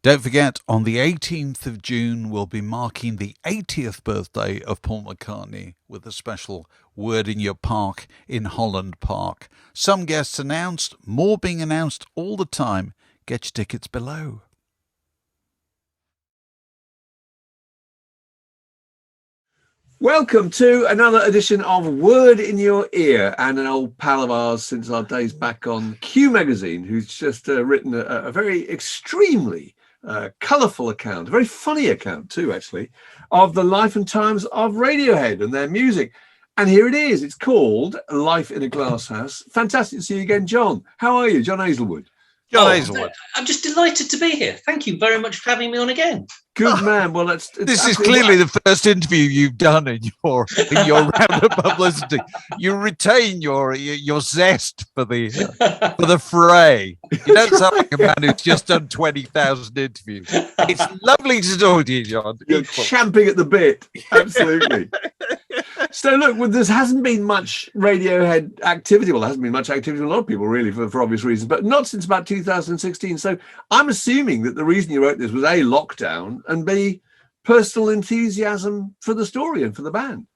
Don't forget, on the 18th of June, we'll be marking the 80th birthday of Paul McCartney with a special Word in Your Park in Holland Park. Some guests announced, more being announced all the time. Get your tickets below. Welcome to another edition of Word in Your Ear, and an old pal of ours since our days back on Q Magazine, who's just written a very extremely colourful account, a very funny account too, actually, of the life and times of Radiohead and their music. And here it is. It's called Life in a Glasshouse. Fantastic to see you again, John. How are you, John Aizlewood? John Aizlewood. I'm just delighted to be here. Thank you very much for having me on again. Good man. Well, this is clearly the first interview you've done in your round of publicity. You retain your zest for the fray. You don't sound like a man who's just done 20,000 interviews. It's lovely to talk to you, John. You're champing at the bit. Absolutely. So look, there hasn't been much Radiohead activity. Well, there hasn't been much activity with a lot of people, really, for obvious reasons, but not since about 2016. So I'm assuming that the reason you wrote this was A, lockdown, and B, personal enthusiasm for the story and for the band.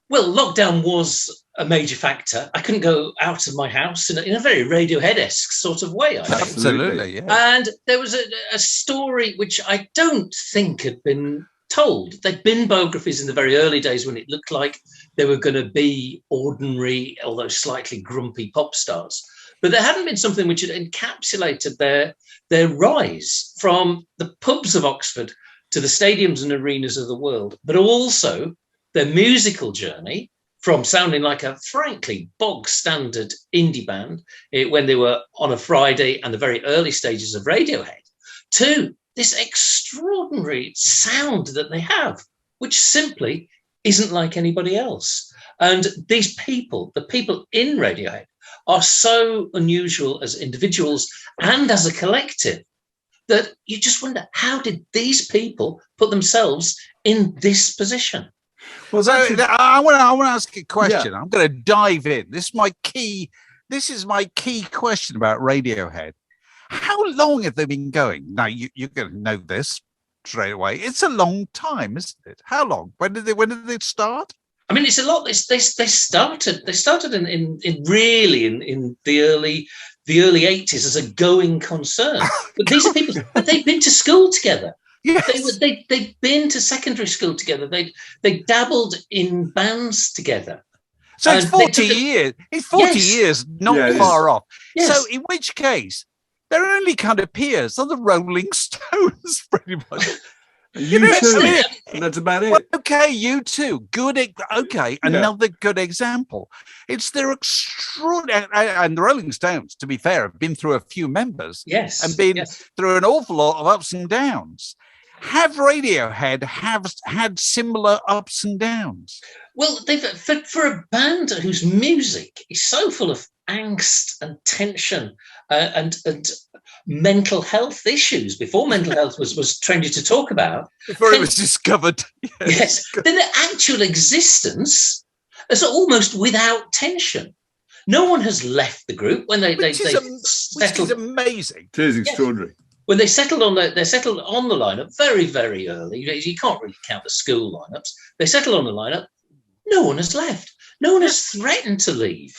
Well, lockdown was a major factor. I couldn't go out of my house in a very Radiohead-esque sort of way, I think. Absolutely, yeah. And there was a story which I don't think had been told. There'd been biographies in the very early days when it looked like they were going to be ordinary, although slightly grumpy pop stars. But there hadn't been something which had encapsulated their rise from the pubs of Oxford to the stadiums and arenas of the world, but also their musical journey from sounding like a frankly bog standard indie band when they were on a Friday and the very early stages of Radiohead to this extraordinary sound that they have, which simply isn't like anybody else. And these people, the people in Radiohead, are so unusual as individuals and as a collective that you just wonder, how did these people put themselves in this position? Well, so I want to ask a question. Yeah. I'm going to dive in. This is my key question about Radiohead. How long have they been going? Now, you're going to know this straight away. It's a long time, isn't it? How long? When did they start? I mean, it's a lot. They started in the early 80s as a going concern. But these are people, but they've been to school together. Yes. They've been to secondary school together. They dabbled in bands together. So it's 40 years. It's 40 years, not far off. Yes. So in which case, they're only kind of peers. They're the Rolling Stones, pretty much. U2, and that's about it. Well, okay, U2, good. Okay, another good example. It's their extraordinary, and the Rolling Stones, to be fair, have been through a few members, and been through an awful lot of ups and downs. Have Radiohead had similar ups and downs? Well, for a band whose music is so full of angst and tension and mental health issues, before mental health was trendy to talk about, before it was discovered. Yes, then the actual existence is almost without tension. No one has left the group when they settled. Which is amazing. It is extraordinary. When they settled on the lineup very, very early. You can't really count the school lineups. They settled on the lineup. No one has left. No one has threatened to leave.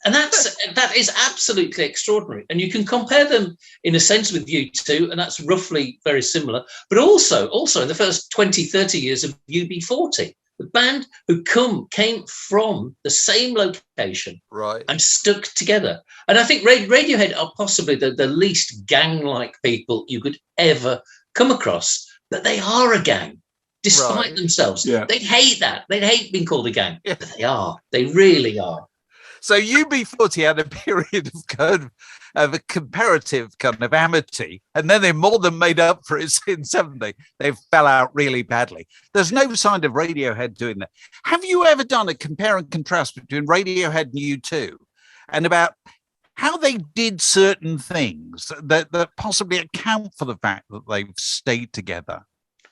And that is absolutely extraordinary. And you can compare them in a sense with U2, and that's roughly very similar. But also in the first 20, 30 years of UB40, the band who came from the same location, right, and stuck together. And I think Radiohead are possibly the least gang-like people you could ever come across. But they are a gang, despite themselves. Yeah. They hate that. They hate being called a gang. Yeah. But they are. They really are. So UB40 had a period of a comparative kind of amity, and then they more than made up for it in 70. They fell out really badly. There's no sign of Radiohead doing that. Have you ever done a compare and contrast between Radiohead and U2 and about how they did certain things that possibly account for the fact that they've stayed together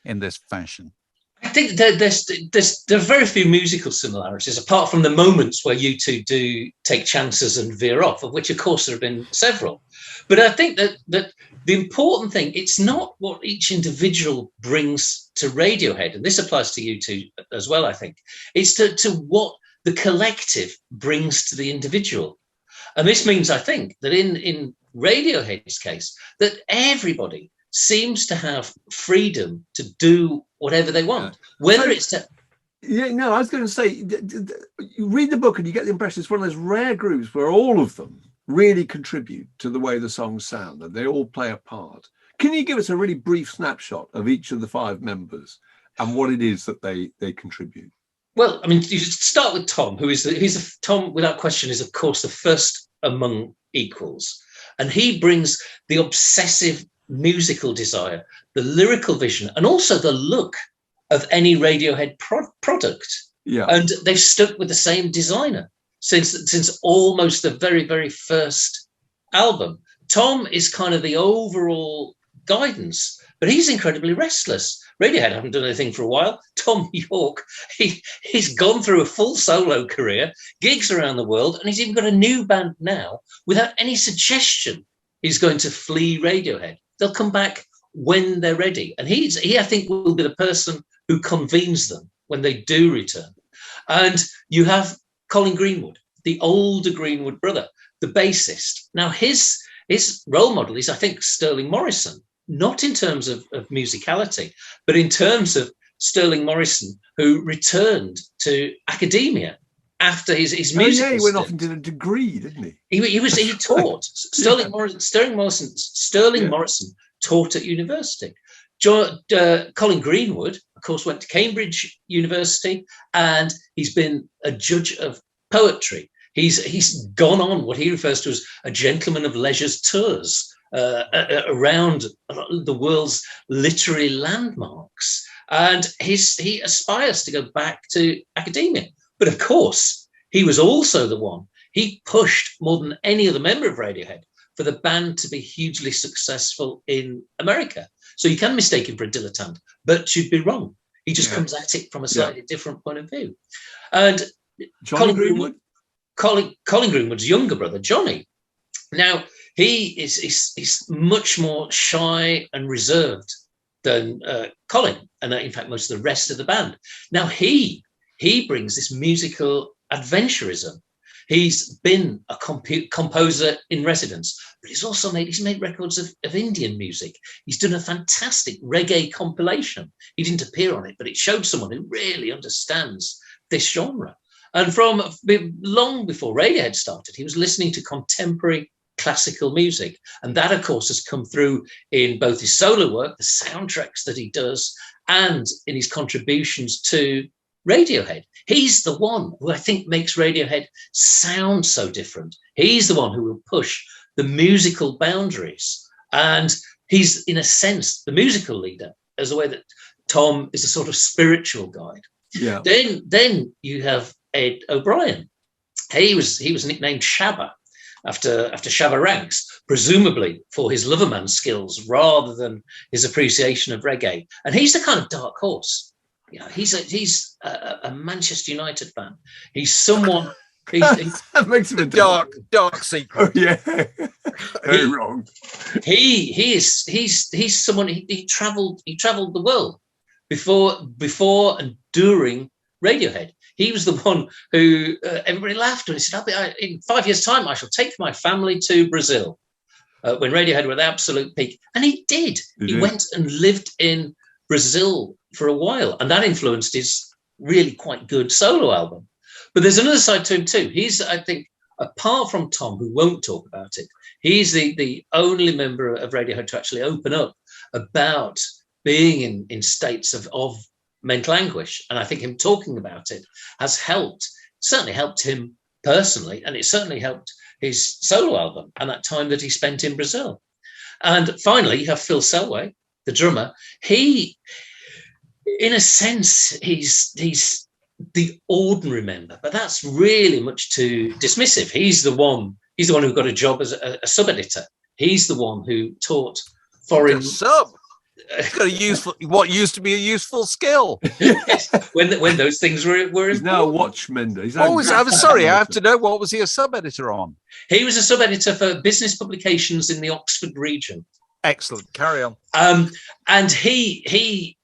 in this fashion? I think there are very few musical similarities, apart from the moments where you two do take chances and veer off, of which, of course, there have been several. But I think that the important thing, it's not what each individual brings to Radiohead, and this applies to you two as well, I think. It's to what the collective brings to the individual. And this means, I think, that in Radiohead's case, that everybody seems to have freedom to do whatever they want, whether it's to... Yeah, no, I was going to say, you read the book and you get the impression it's one of those rare groups where all of them really contribute to the way the songs sound, and they all play a part. Can you give us a really brief snapshot of each of the 5 members and what it is that they contribute? Well, I mean, you start with Tom, Tom, without question, is, of course, the first among equals. And he brings the obsessive musical desire, the lyrical vision, and also the look of any Radiohead product. Yeah. And they've stuck with the same designer since almost the very, very first album. Tom is kind of the overall guidance, but he's incredibly restless. Radiohead haven't done anything for a while. Tom York, he's gone through a full solo career, gigs around the world, and he's even got a new band now without any suggestion he's going to flee Radiohead. They'll come back when they're ready. And he, I think, will be the person who convenes them when they do return. And you have Colin Greenwood, the older Greenwood brother, the bassist. Now, his role model is, I think, Sterling Morrison, not in terms of musicality, but in terms of Sterling Morrison, who returned to academia after his music. Yeah, he went off and did a degree, didn't he? He taught. Sterling Morrison taught at university. Colin Greenwood, of course, went to Cambridge University, and he's been a judge of poetry. He's gone on what he refers to as a gentleman of leisure's tours around the world's literary landmarks, and he aspires to go back to academia. But of course, he was also the one. He pushed more than any other member of Radiohead for the band to be hugely successful in America. So you can mistake him for a dilettante, but you'd be wrong. He just comes at it from a slightly different point of view. And Colin Greenwood's younger brother, Johnny. Now, he's much more shy and reserved than Colin, and in fact, most of the rest of the band. Now, he brings this musical adventurism. He's been a composer in residence, but he's made records of Indian music. He's done a fantastic reggae compilation. He didn't appear on it, but it showed someone who really understands this genre. And from long before Radiohead started, he was listening to contemporary classical music. And that, of course, has come through in both his solo work, the soundtracks that he does, and in his contributions to Radiohead. He's the one who I think makes Radiohead sound so different. He's the one who will push the musical boundaries. And he's, in a sense, the musical leader, as a way that Tom is a sort of spiritual guide. Yeah. Then you have Ed O'Brien. He was nicknamed Shabba after Shabba Ranks, presumably for his Loverman skills rather than his appreciation of reggae. And he's the kind of dark horse. You know, he's a Manchester United fan. He's someone. That makes him a dark secret. Oh, yeah, very wrong. He's someone. He travelled the world before and during Radiohead. He was the one who everybody laughed when he said, in 5 years' time, I shall take my family to Brazil. When Radiohead were at the absolute peak. And he did. He went and lived in Brazil for a while. And that influenced his really quite good solo album. But there's another side to him too. He's, I think, apart from Tom, who won't talk about it, he's the only member of Radiohead to actually open up about being in states of mental anguish. And I think him talking about it has certainly helped him personally, and it certainly helped his solo album and that time that he spent in Brazil. And finally, you have Phil Selway, the drummer. He, in a sense, he's the ordinary member, but that's really much too dismissive. He's the one who got a job as a sub-editor. He's the one who taught foreign sub. He's got a useful, what used to be a useful skill. Yes, when those things were He's now a watchmender. I'm sorry, I have to know, what was he a sub-editor on? He was a sub-editor for business publications in the Oxford region. Excellent. Carry on. And he's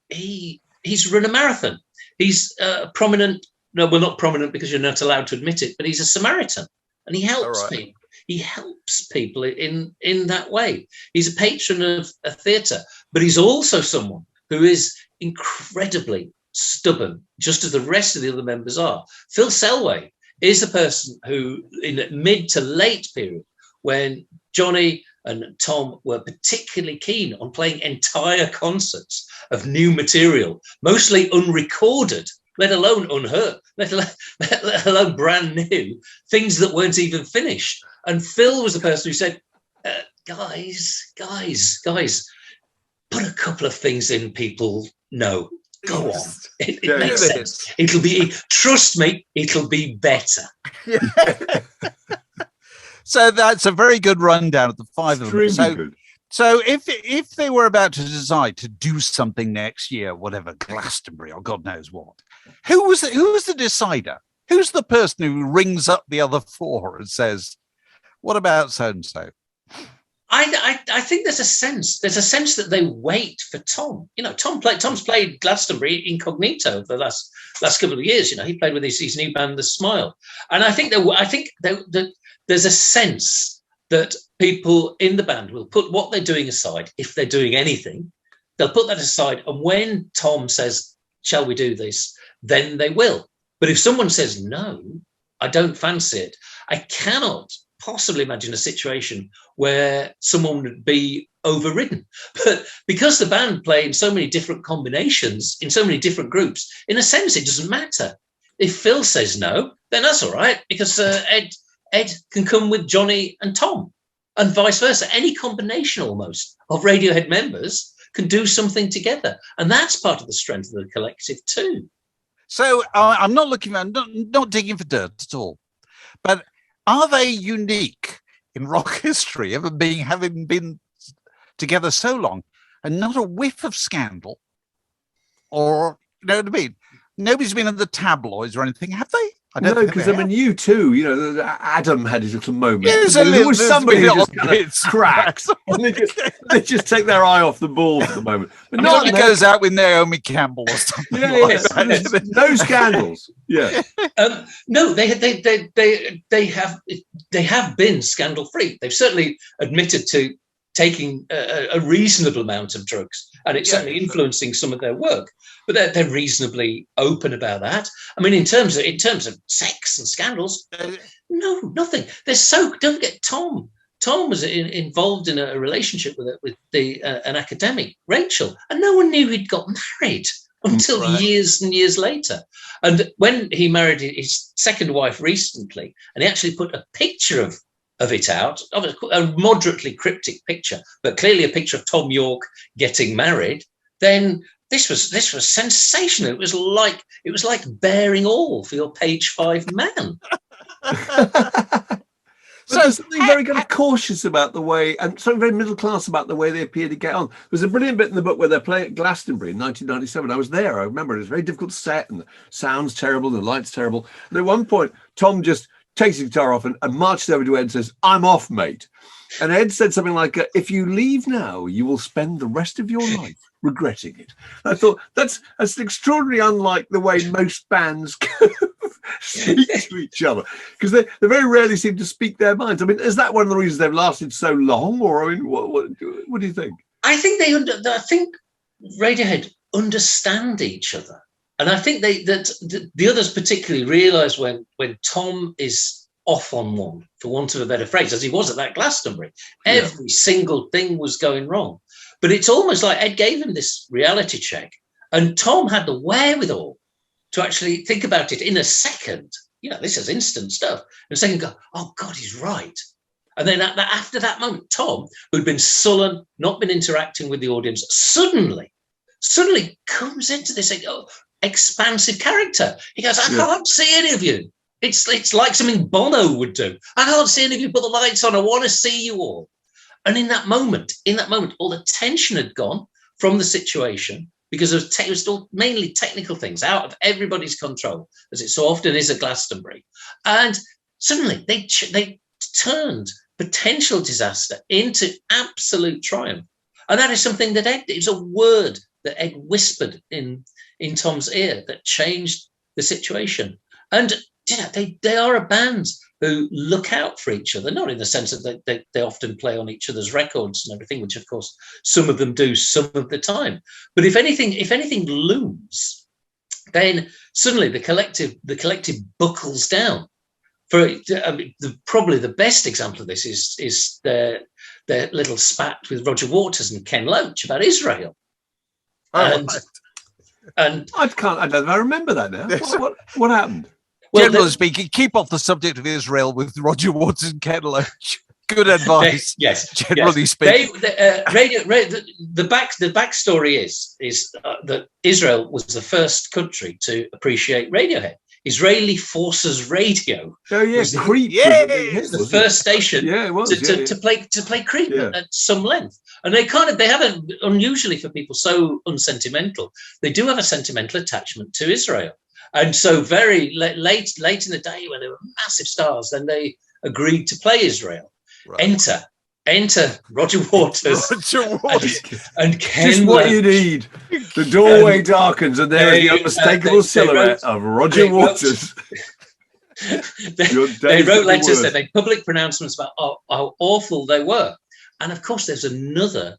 run a marathon. He's prominent. No, well, not prominent because you're not allowed to admit it, but he's a Samaritan, and he helps people. He helps people in that way. He's a patron of a theatre, but he's also someone who is incredibly stubborn, just as the rest of the other members are. Phil Selway is a person who, in the mid to late period, when Johnny and Tom were particularly keen on playing entire concerts of new material, mostly unrecorded, let alone unheard, let alone brand new, things that weren't even finished. And Phil was the person who said, guys, put a couple of things in people know. Go on. It makes sense. It'll be, trust me, it'll be better. So that's a very good rundown of the five of them. So if they were about to decide to do something next year, whatever, Glastonbury or God knows what, who was the decider? Who's the person who rings up the other four and says, what about so-and-so? I think there's a sense that they wait for Tom. You know, Tom's played Glastonbury incognito for the last couple of years. You know, he played with his new band, The Smile, and I think there's a sense that people in the band will put what they're doing aside. If they're doing anything, they'll put that aside, and when Tom says, "Shall we do this?" then they will. But if someone says no, I don't fancy it, I cannot possibly imagine a situation where someone would be overridden. But because the band play in so many different combinations, in so many different groups, in a sense, it doesn't matter. If Phil says no, then that's all right, because Ed can come with Johnny and Tom, and vice versa. Any combination almost of Radiohead members can do something together. And that's part of the strength of the collective too. So I'm not not digging for dirt at all, but are they unique in rock history, having been together so long and not a whiff of scandal? Or, you know what I mean? Nobody's been in the tabloids or anything, have they? I don't know, because I mean, you too. You know, Adam had his little moment. Yeah, there's always somebody who just kind of cracks, and they just take their eye off the ball for the moment. But nobody goes out with Naomi Campbell or something. That. No scandals. Yeah. No, they have been scandal free. They've certainly admitted to taking a reasonable amount of drugs, and it's certainly influencing some of their work. But they're reasonably open about that. I mean, in terms of sex and scandals, no, nothing. Don't get Tom. Tom was involved in a relationship with an academic, Rachel, and no one knew he'd got married until years and years later. And when he married his second wife recently, and he actually put a picture of it out, a moderately cryptic picture, but clearly a picture of Tom York getting married, then this was sensational. It was like bearing all for your page 5 man. So there's something very kind of cautious about the way, and something very middle class about the way they appear to get on. There's a brilliant bit in the book where they're playing at Glastonbury in 1997. I was there. I remember it was a very difficult set, and the sound's terrible, and the light's terrible. And at one point, Tom just takes his guitar off and marches over to Ed and says, "I'm off, mate." And Ed said something like, "If you leave now, you will spend the rest of your life regretting it." I thought that's extraordinarily unlike the way most bands speak to each other, because they very rarely seem to speak their minds. I mean, is that one of the reasons they've lasted so long? Or I mean, what do you think? I think I think Radiohead understand each other, and I think that the others particularly realise when Tom is off on one, for want of a better phrase, as he was at that Glastonbury. Every single thing was going wrong. But it's almost like Ed gave him this reality check, and Tom had the wherewithal to actually think about it in a second. You know, this is instant stuff. And a second go, oh God, he's right. And then after that moment, Tom, who'd been sullen, not been interacting with the audience, suddenly comes into this expansive character. He goes, I can't see any of you. It's like something Bono would do. I can't see any of you, put the lights on. I want to see you all. And in that moment, all the tension had gone. from the situation because it was all mainly technical things out of everybody's control, as it so often is at Glastonbury. And suddenly they turned potential disaster into absolute triumph. And that is something that it was a word that Ed whispered in Tom's ear that changed the situation. And they are a band who look out for each other, not in the sense that they often play on each other's records and everything, which of course some of them do some of the time. But if anything looms, then suddenly the collective buckles down. Probably the best example of this is their little spat with Roger Waters and Ken Loach about Israel. And I don't know, I remember that now. What happened? Well, generally speaking, keep off the subject of Israel with Roger Waters and Ken Loach. Good advice. Yes. Generally speaking, the backstory is that Israel was the first country to appreciate Radiohead. Israeli Forces Radio. Oh yeah, Creep. The first station. Yeah, it was to play Creep at some length. And they have unusually for people so unsentimental, they do have a sentimental attachment to Israel. And so very late in the day when they were massive stars, then they agreed to play Israel. Right. Enter Roger Waters. And Ken Just what you need. The doorway darkens and there is the unmistakable silhouette of Roger Waters. They wrote letters, they made public pronouncements about how awful they were. And of course, there's another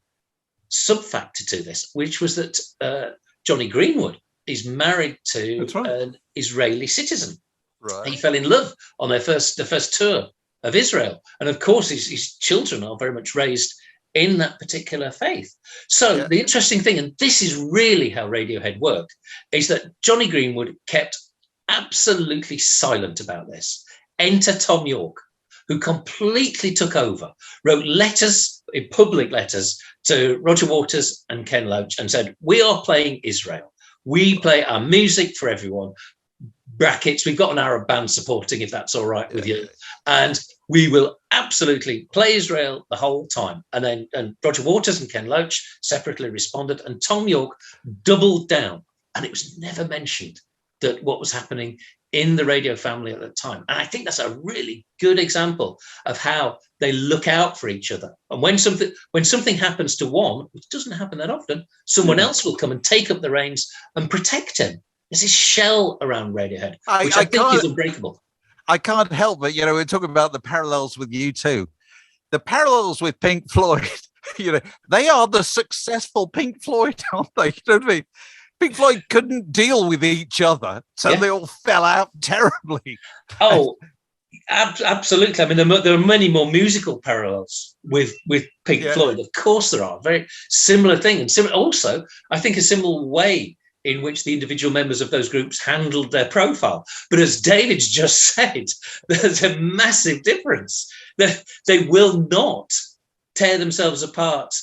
sub-factor to this, which was that Johnny Greenwood is married to an Israeli citizen. Right. He fell in love on the first tour of Israel. And of course, his children are very much raised in that particular faith. So the interesting thing, and this is really how Radiohead worked, is that Johnny Greenwood kept absolutely silent about this. Enter Tom York, who completely took over, wrote letters, public letters, to Roger Waters and Ken Loach and said, we are playing Israel. We play our music for everyone. Brackets, we've got an Arab band supporting, if that's all right with you. And we will absolutely play Israel the whole time. And Roger Waters and Ken Loach separately responded, and Tom York doubled down. And it was never mentioned that what was happening in the radio family at the time. And I think that's a really good example of how they look out for each other. And when something happens to one, which doesn't happen that often, someone else will come and take up the reins and protect him. There's this shell around Radiohead, which I think is unbreakable. I can't help but, we're talking about the parallels with U2. The parallels with Pink Floyd, they are the successful Pink Floyd, aren't they? You know what I mean? Pink Floyd couldn't deal with each other, so they all fell out terribly. Oh, absolutely. I mean, there are many more musical parallels with Pink Floyd. Of course there are. Very similar thing. And also, I think a similar way in which the individual members of those groups handled their profile. But as David's just said, there's a massive difference. They will not tear themselves apart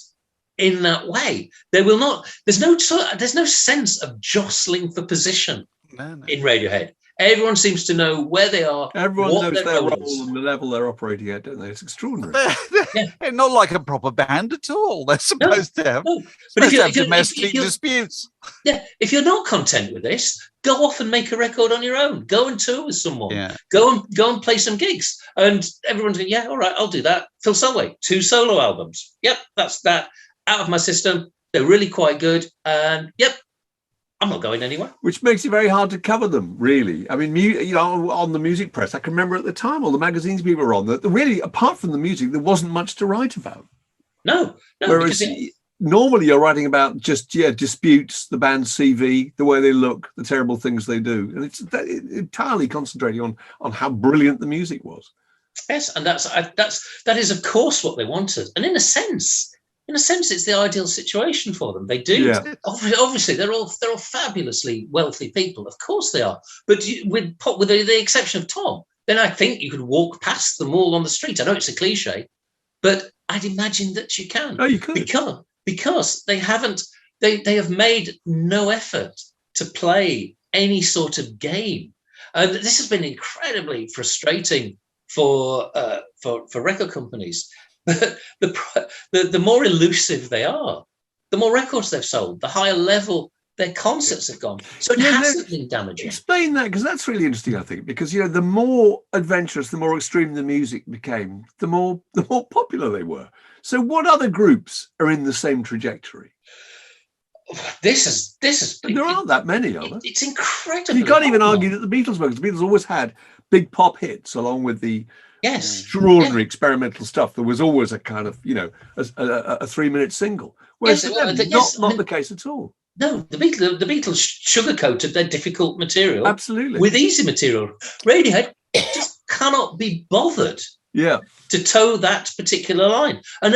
in that way. They will not. There's no sense of jostling for position in Radiohead. Everyone seems to know where they are. Everyone knows their role and the level they're operating at, don't they? It's extraordinary. They're not like a proper band at all. They're supposed to have, but if you have domestic disputes. Yeah, if you're not content with this, go off and make a record on your own. Go and tour with someone. Yeah. Go and play some gigs. And everyone's going, all right, I'll do that. Phil Selway, 2 solo albums. Yep, that's that. Out of my system. They're really quite good. And I'm not going anywhere. Which makes it very hard to cover them, really. I mean, on the music press, I can remember at the time, all the magazines people were on, that really, apart from the music, there wasn't much to write about. No. Whereas normally you're writing about just, disputes, the band's CV, the way they look, the terrible things they do. And it's entirely concentrating on how brilliant the music was. Yes, and that is, of course, what they wanted. And in a sense, it's the ideal situation for them. They do. Yeah. Obviously, they're all fabulously wealthy people. Of course they are. But with the exception of Tom, then I think you could walk past them all on the street. I know it's a cliche, but I'd imagine that you can. Oh, you could. Because they haven't. They have made no effort to play any sort of game. And this has been incredibly frustrating for record companies. The more elusive they are, the more records they've sold, the higher level their concerts have gone. So it hasn't been damaging. Explain that, because that's really interesting, I think, because, you know, the more adventurous, the more extreme the music became, the more popular they were. So what other groups are in the same trajectory? This is There aren't that many, are there? It's incredible. You can't even argue that the Beatles were, because the Beatles always had big pop hits along with the extraordinary experimental stuff. There was always a kind of, you know, a 3-minute single. Whereas not the case at all. No, the Beatles sugarcoated their difficult material absolutely with easy material. Radiohead just cannot be bothered to toe that particular line. And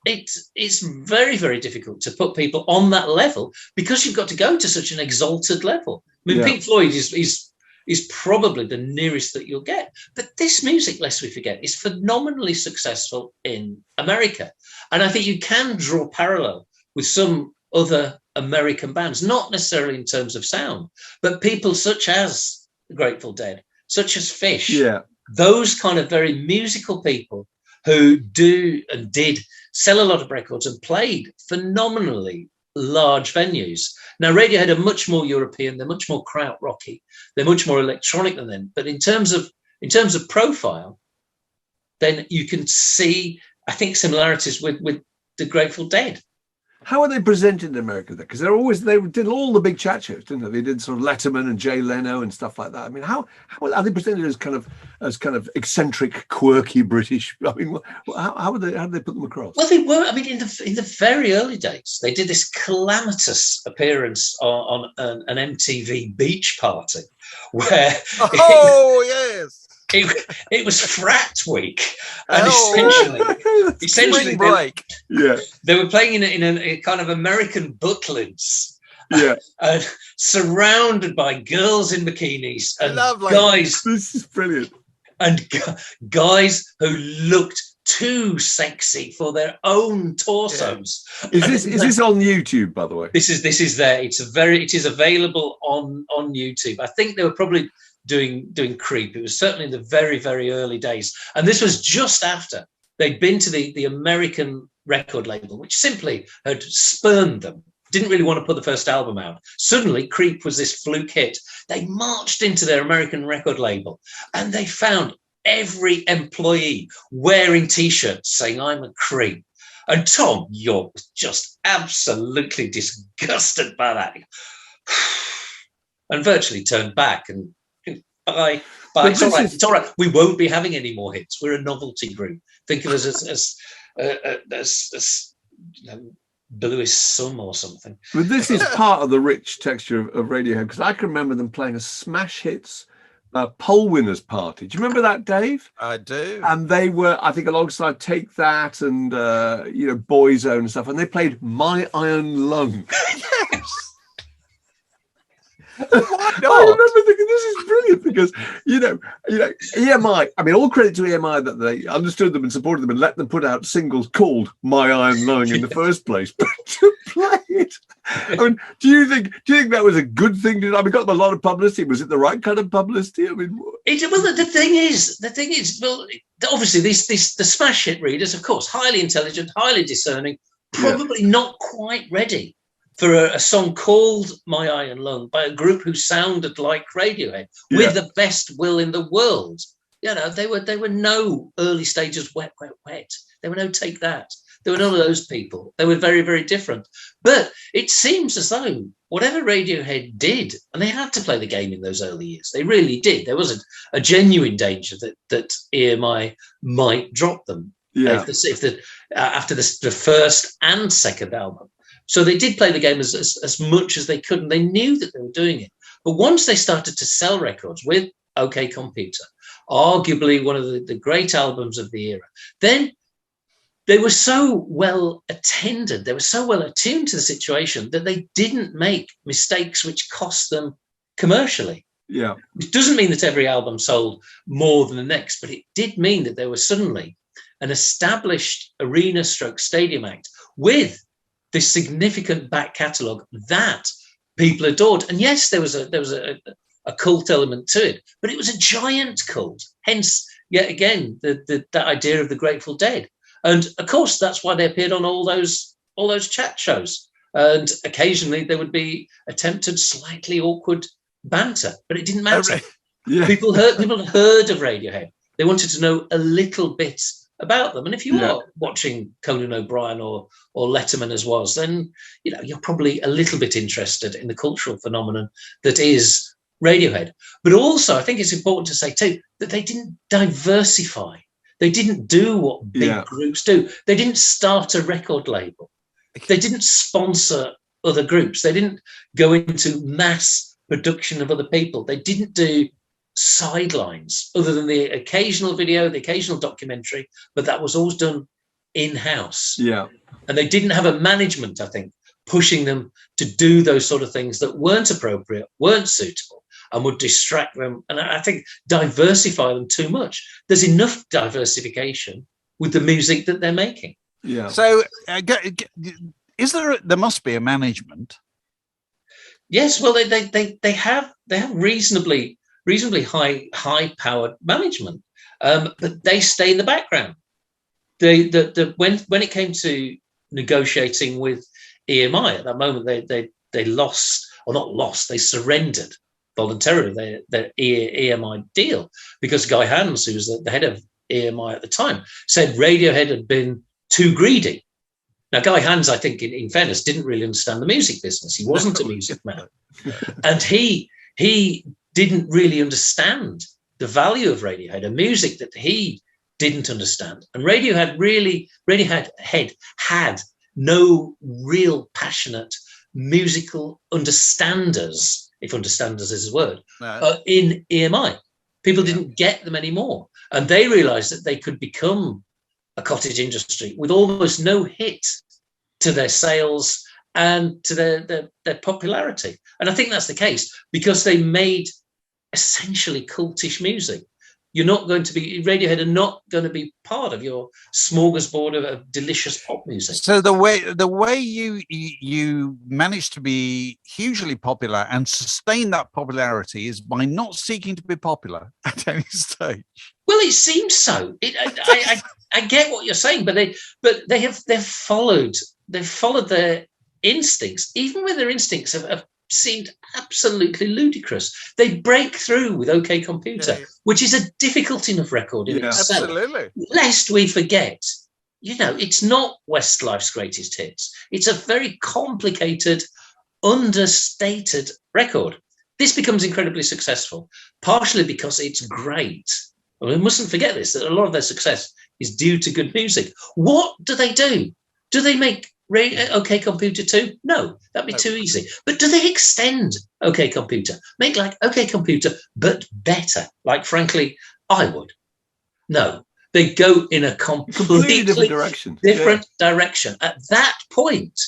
it's very, very difficult to put people on that level, because you've got to go to such an exalted level. I mean, Pink Floyd is probably the nearest that you'll get. But this music, lest we forget, is phenomenally successful in America. And I think you can draw parallel with some other American bands, not necessarily in terms of sound, but people such as the Grateful Dead, such as Fish, those kind of very musical people who do and did sell a lot of records and played phenomenally large venues. Now, Radiohead are much more European, they're much more krautrocky, they're much more electronic than them. But in terms of profile, then you can see, I think, similarities with the Grateful Dead. How are they presented in America? Because they did all the big chat shows, didn't they? They did sort of Letterman and Jay Leno and stuff like that. I mean, how are they presented as kind of eccentric, quirky British? I mean, how did they put them across? Well, they were. I mean, in the very early days, they did this calamitous appearance on an MTV Beach Party, where it was Frat week, and essentially break. They were playing in a kind of American buttlands, surrounded by girls in bikinis and guys. This is brilliant. And guys who looked too sexy for their own torsos. Is this on YouTube, by the way? This is there. It is available on YouTube. I think they were probably doing Creep. It was certainly in the very, very early days. And this was just after they'd been to the American record label, which simply had spurned them, didn't really want to put the first album out. Suddenly, Creep was this fluke hit. They marched into their American record label and they found every employee wearing T-shirts saying, "I'm a creep." And Tom, you're just absolutely disgusted by that. And virtually turned back and bye. It's all right. We won't be having any more hits. We're a novelty group. Think of us as Bluest Sum or something. But this is part of the rich texture of Radiohead, because I can remember them playing a smash hits poll winners party. Do you remember that, Dave? I do. And they were, I think, alongside Take That and Boyzone and stuff, and they played My Iron Lung. Yes. Why not? I remember thinking, this is brilliant, because EMI, I mean, all credit to EMI that they understood them and supported them and let them put out singles called My Iron Lung in the first place. But to play it, I mean, do you think that was a good thing to do? I mean, got them a lot of publicity. Was it the right kind of publicity? I mean, the thing is, well, obviously the smash hit readers, of course, highly intelligent, highly discerning, probably not quite ready for a song called My Iron Lung by a group who sounded like Radiohead with the best will in the world. You know, they were no early stages wet. They were no Take That. They were none of those people. They were very, very different. But it seems as though whatever Radiohead did, and they had to play the game in those early years, they really did. There was a genuine danger that EMI might drop them after the first and second album. So they did play the game as much as they could, and they knew that they were doing it. But once they started to sell records with OK Computer, arguably one of the great albums of the era, then they were so well attended, they were so well attuned to the situation that they didn't make mistakes which cost them commercially. Yeah. Which doesn't mean that every album sold more than the next, but it did mean that they were suddenly an established arena stroke stadium act with this significant back catalogue that people adored. And yes, there was a cult element to it, but it was a giant cult. Hence, yet again, that idea of the Grateful Dead. And of course, that's why they appeared on all those all those chat shows. And occasionally there would be attempted slightly awkward banter, but it didn't matter. Yeah. People had heard of Radiohead. They wanted to know a little bit about them. And if you are watching Conan O'Brien or Letterman as was, then you're probably a little bit interested in the cultural phenomenon that is Radiohead. But also, I think it's important to say too that they didn't diversify. They didn't do what big groups do. They didn't start a record label. They didn't sponsor other groups. They didn't go into mass production of other people. They didn't do sidelines other than the occasional video, the occasional documentary, but that was always done in-house. Yeah. And they didn't have a management, I think, pushing them to do those sort of things that weren't appropriate, weren't suitable, and would distract them. And I think diversify them too much. There's enough diversification with the music that they're making. Yeah. So, is there must be a management? Yes. Well, they have reasonably high powered management, but they stay in the background. When it came to negotiating with EMI at that moment, they lost, or not lost, they surrendered voluntarily their EMI deal, because Guy Hans, who was the head of EMI at the time, said Radiohead had been too greedy. Now, Guy Hans, I think, in fairness, didn't really understand the music business. He wasn't a music man. And he didn't really understand the value of Radiohead, a music that he didn't understand. And Radiohead had no real passionate musical understanders, if understanders is a word, in EMI. People didn't get them anymore. And they realized that they could become a cottage industry with almost no hit to their sales and to their popularity. And I think that's the case because they made essentially cultish music. Radiohead are not going to be part of your smorgasbord of delicious pop music. So the way you managed to be hugely popular and sustain that popularity is by not seeking to be popular at any stage. Well, it seems so. I get what you're saying, but they've followed their instincts, even when their instincts have seemed absolutely ludicrous. They break through with OK Computer, which is a difficult enough record in itself. Absolutely. Lest we forget, it's not Westlife's greatest hits. It's a very complicated, understated record. This becomes incredibly successful, partially because it's great. We mustn't forget this, that a lot of their success is due to good music. What do? Do they make OK Computer 2? No, that'd be too easy. But do they extend OK Computer? Make like OK Computer, but better, like, frankly, I would? No, they go in a completely different direction. Direction. At that point,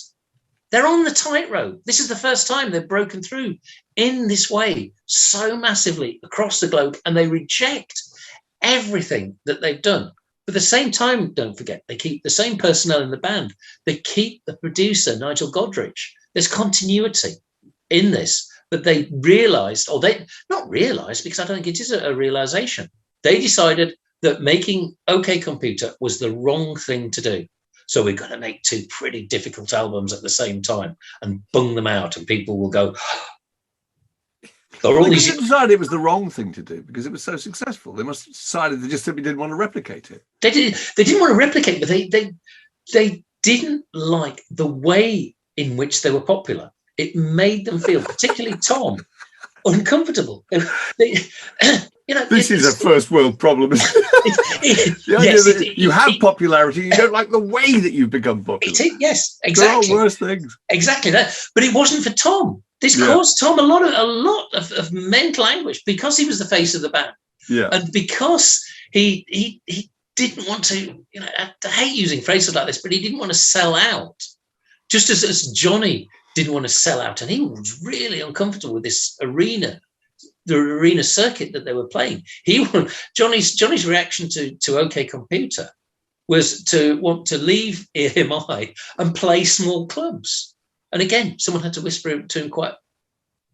they're on the tightrope. This is the first time they've broken through in this way so massively across the globe, and they reject everything that they've done. But at the same time, don't forget, they keep the same personnel in the band. They keep the producer, Nigel Godrich. There's continuity in this, but they realised, or they not realised, because I don't think it is a realisation. They decided that making OK Computer was the wrong thing to do. So we're going to make two pretty difficult albums at the same time and bung them out, and people will go, They decided it was the wrong thing to do because it was so successful. They must have decided they just simply didn't want to replicate it. They didn't want to replicate, but they didn't like the way in which they were popular. It made them feel, particularly Tom, uncomfortable. This is a first world problem. You have popularity, you don't like the way that you've become popular. Yes, exactly. There are worse things. Exactly that. But it wasn't for Tom. This caused Tom a lot of mental anguish because he was the face of the band. Yeah. And because he didn't want to, I hate using phrases like this, but he didn't want to sell out. Just as Johnny didn't want to sell out, and he was really uncomfortable with this arena, the arena circuit that they were playing. Johnny's reaction to OK Computer was to want to leave EMI and play small clubs. And again, someone had to whisper to him quite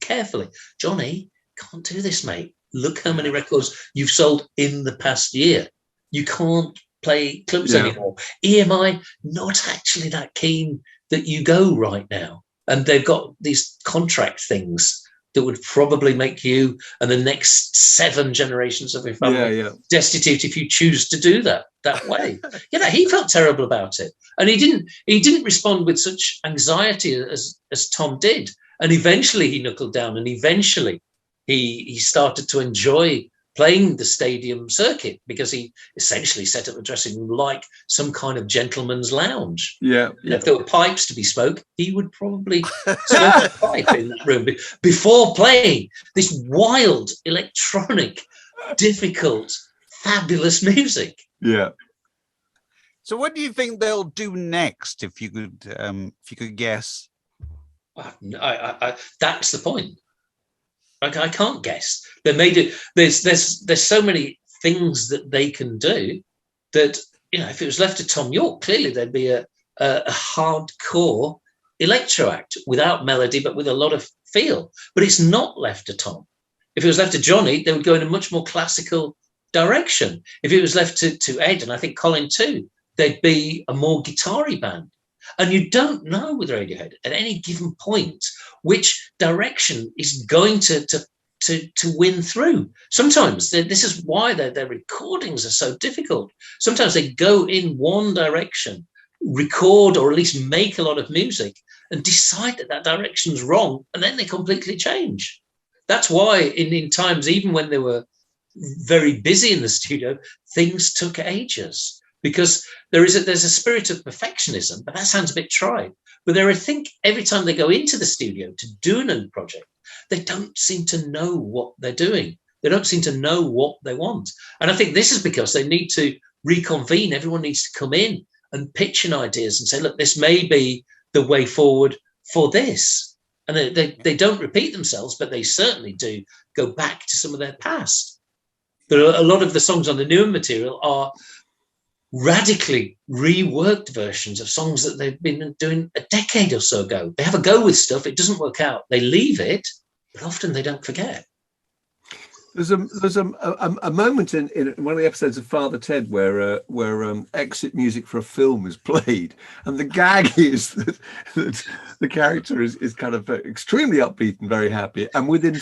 carefully, Johnny, can't do this, mate. Look how many records you've sold in the past year. You can't play clubs anymore. EMI, not actually that keen that you go right now. And they've got these contract things that would probably make you and the next 7 generations of your family destitute if you choose to do that way. He felt terrible about it. And he didn't respond with such anxiety as Tom did. And eventually he knuckled down, and eventually he started to enjoy playing the stadium circuit, because he essentially set up a dressing room like some kind of gentleman's lounge. If there were pipes to be smoked, he would probably smoke a pipe in that room before playing this wild, electronic, difficult, fabulous music. Yeah. So what do you think they'll do next, if you could guess? That's the point. I can't guess. They made it. There's so many things that they can do that, if it was left to Tom York, clearly there'd be a hardcore electro act without melody, but with a lot of feel. But it's not left to Tom. If it was left to Johnny, they would go in a much more classical direction. If it was left to Ed, and I think Colin too, they'd be a more guitar-y band. And you don't know with Radiohead at any given point which direction is going to win through. Sometimes this is why their recordings are so difficult. Sometimes they go in one direction, record or at least make a lot of music, and decide that direction's wrong, and then they completely change. That's why in times, even when they were very busy in the studio, things took ages. Because there's a spirit of perfectionism, but that sounds a bit trite. But I think every time they go into the studio to do a new project, they don't seem to know what they're doing. They don't seem to know what they want. And I think this is because they need to reconvene. Everyone needs to come in and pitch in ideas and say, look, this may be the way forward for this. And they don't repeat themselves, but they certainly do go back to some of their past. But a lot of the songs on the newer material are radically reworked versions of songs that they've been doing a decade or so ago. They have a go with stuff, it doesn't work out, they leave it, but often they don't forget. There's a moment in one of the episodes of Father Ted where exit music for a film is played, and the gag is that the character is kind of extremely upbeat and very happy, and within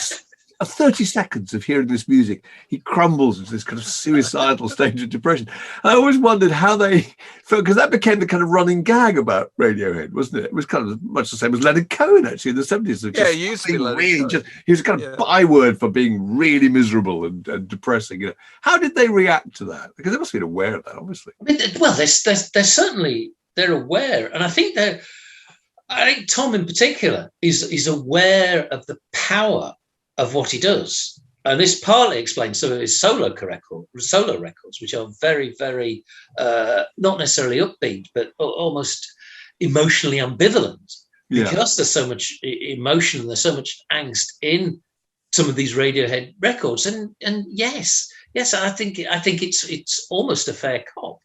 30 seconds of hearing this music, he crumbles into this kind of suicidal stage of depression. I always wondered how they felt, because that became the kind of running gag about Radiohead, wasn't it? It was kind of much the same as Leonard Cohen, actually, in the 70s. He used to be really he was a kind of byword for being really miserable and depressing. How did they react to that? Because they must have been aware of that, obviously. Well, they're certainly, they're aware. And I think Tom in particular is aware of the power of what he does. And this partly explains some of his solo records, which are very, very, not necessarily upbeat, but almost emotionally ambivalent. Because there's so much emotion and there's so much angst in some of these Radiohead records. And yes, I think it's almost a fair cop.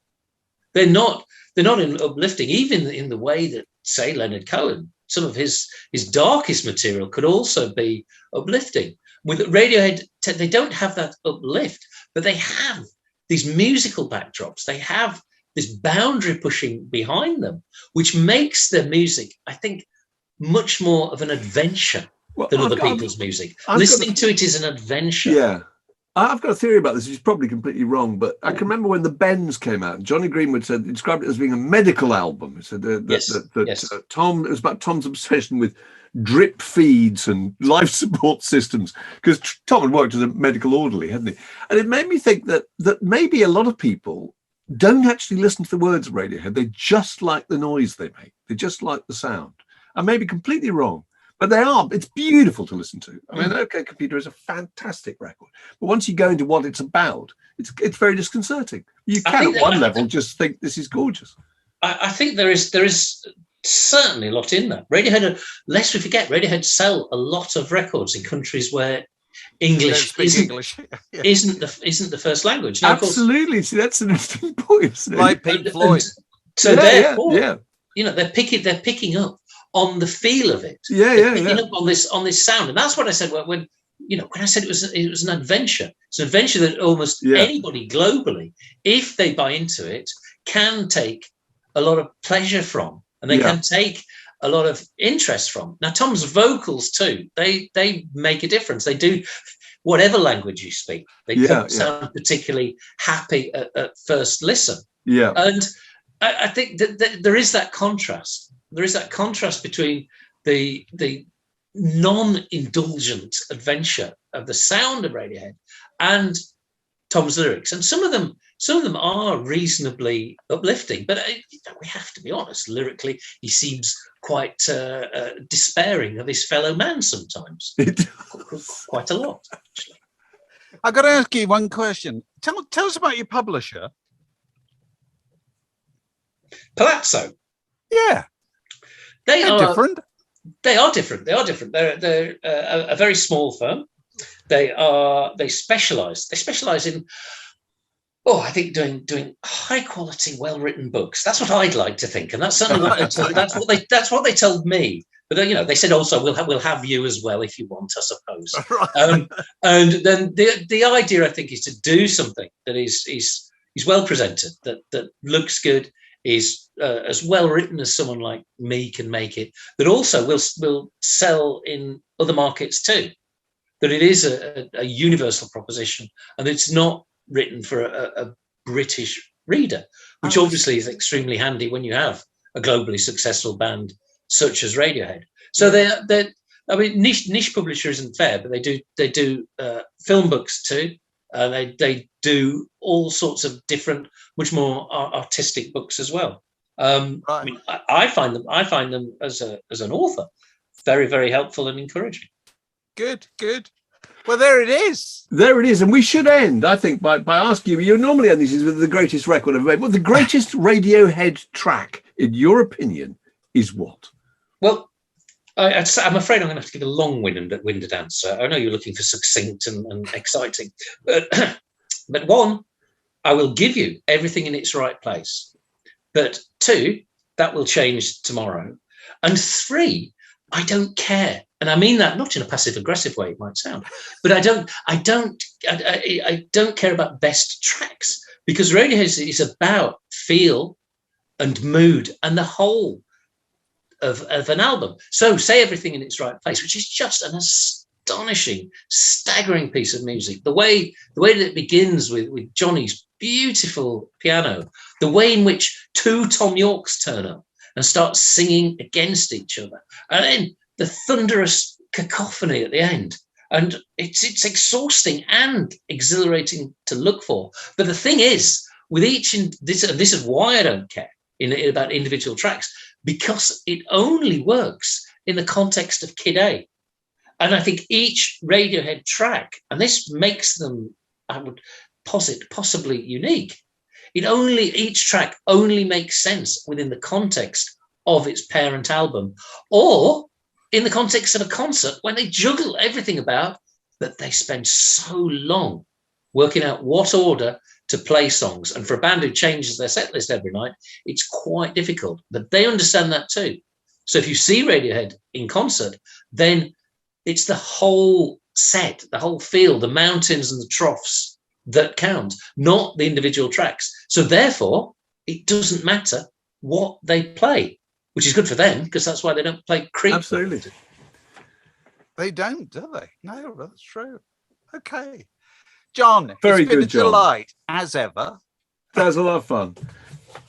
They're not in uplifting, even in the way that, say, Leonard Cohen, some of his darkest material could also be uplifting. With Radiohead, they don't have that uplift, but they have these musical backdrops. They have this boundary pushing behind them, which makes their music, I think, much more of an adventure than other people's music. Listening to it is an adventure. Yeah. I've got a theory about this, which is probably completely wrong, but I can remember when the Bends came out, Johnny Greenwood described it as being a medical album. He said that Tom, it was about Tom's obsession with drip feeds and life support systems, because Tom had worked as a medical orderly, hadn't he? And it made me think that maybe a lot of people don't actually listen to the words of Radiohead. They just like the noise they make. They just like the sound. I may be completely wrong, but it's beautiful to listen to. I mean, OK Computer is a fantastic record, but once you go into what it's about, it's very disconcerting. You can, at one level, just think this is gorgeous. I think there is certainly a lot in that. Radiohead, lest we forget, Radiohead sell a lot of records in countries where English isn't the first language. Now, absolutely. See, that's an interesting point, isn't it? Like Pink Floyd. So therefore, they're picking up on the feel of it. Picking up on this sound, and that's what I said when I said it was an adventure. It's an adventure that almost anybody globally, if they buy into it, can take a lot of pleasure from, and they can take a lot of interest from. Now, Tom's vocals too, they make a difference. They do, whatever language you speak, they don't sound particularly happy at first listen. Yeah. And I think that there is that contrast. There is that contrast between the non-indulgent adventure of the sound of Radiohead and Tom's lyrics. And some of them are reasonably uplifting, but we have to be honest, lyrically, he seems quite despairing of his fellow man sometimes. Quite a lot, actually. I've got to ask you one question. Tell us about your publisher. Palazzo. Yeah. They're different. They are different. They're a very small firm. They specialize. They specialize in, I think doing high quality, well written books. That's what I'd like to think, and that's certainly that's what they told me. But they said also we'll have you as well if you want, I suppose. Right. And then the idea, I think, is to do something that is well presented, that looks good, is as well written as someone like me can make it, that also will sell in other markets too. That it is a universal proposition, and it's not written for a British reader, which obviously is extremely handy when you have a globally successful band such as Radiohead. So they're I mean, niche publisher isn't fair, but they do film books too. They do all sorts of different, much more artistic books as well. Right. I mean, I find them as an author very, very helpful and encouraging. Good. Well, there it is. And we should end, I think, by asking you normally end these with the greatest record ever made. Well, the greatest Radiohead track, in your opinion, is what? Well, I'm afraid I'm going to have to give a long-winded answer. I know you're looking for succinct and exciting, but one, I will give you Everything in Its Right Place. But two, that will change tomorrow. And three, I don't care. And I mean that not in a passive-aggressive way, it might sound, but I don't care about best tracks, because Radiohead is about feel and mood and the whole of an album. So say Everything in Its Right Place, which is just an astonishing, staggering piece of music. The way that it begins with Johnny's beautiful piano, the way in which two Tom Yorks turn up and start singing against each other, and then the thunderous cacophony at the end. And it's exhausting and exhilarating to look for. But the thing is, with each, this is why I don't care about individual tracks, because it only works in the context of Kid A. And I think each Radiohead track, and this makes them, I would posit, possibly unique, each track only makes sense within the context of its parent album, or in the context of a concert when they juggle everything about that. They spend so long working out what order to play songs. And for a band who changes their set list every night, it's quite difficult. But they understand that too. So if you see Radiohead in concert, then it's the whole set, the whole feel, the mountains and the troughs that count, not the individual tracks. So therefore, it doesn't matter what they play, which is good for them, because that's why they don't play Creep. Absolutely. They don't, do they? No, that's true. Okay. John, Very it's been good, a delight, as ever. That was a lot of fun.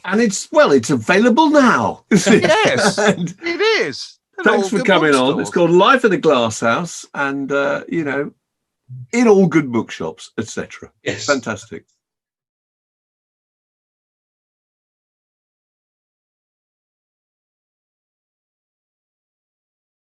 And it's available now. Yes, it is. Thanks for coming on. It's called Life in a Glasshouse, and, in all good bookshops, etc. Yes. Fantastic.